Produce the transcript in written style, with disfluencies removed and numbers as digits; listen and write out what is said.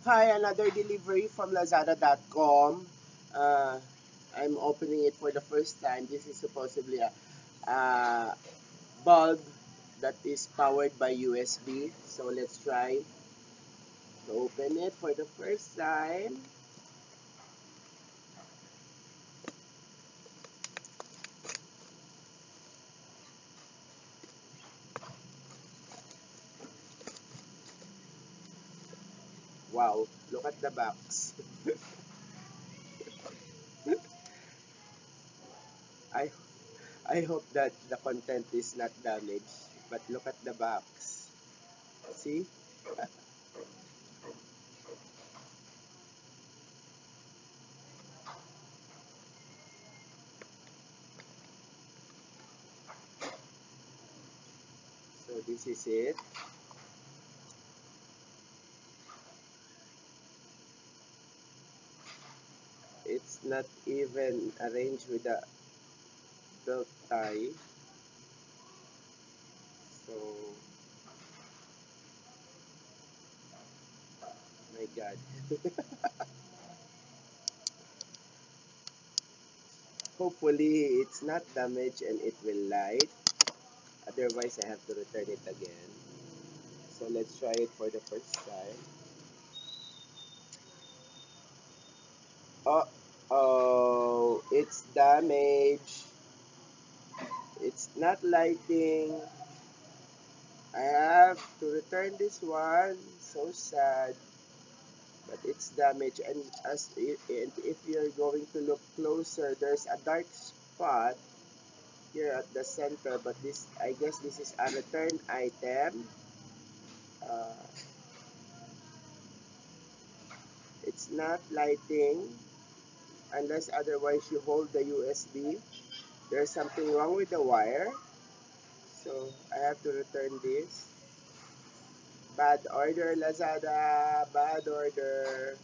Hi, another delivery from Lazada.com. Uh, I'm opening it for the first time. This is supposedly a bulb that is powered by USB. So let's try to open it for the first time. Wow, look at the box. I I hope that the content is not damaged. But look at the box. See? So this is it. It's not even arranged with a belt tie. So, my God. Hopefully, it's not damaged and it will light. Otherwise, I have to return it again. So, let's try it for the first time. Oh, it's damaged. It's not lighting. I have to return this one. So sad. But it's damaged. And and if you're going to look closer, there's a dark spot here at the center, but this, I guess this is a return item. uh, it's not lighting unless otherwise you hold the USB. There's something wrong with the wire, so I have to return this. Bad order, Lazada. Bad order.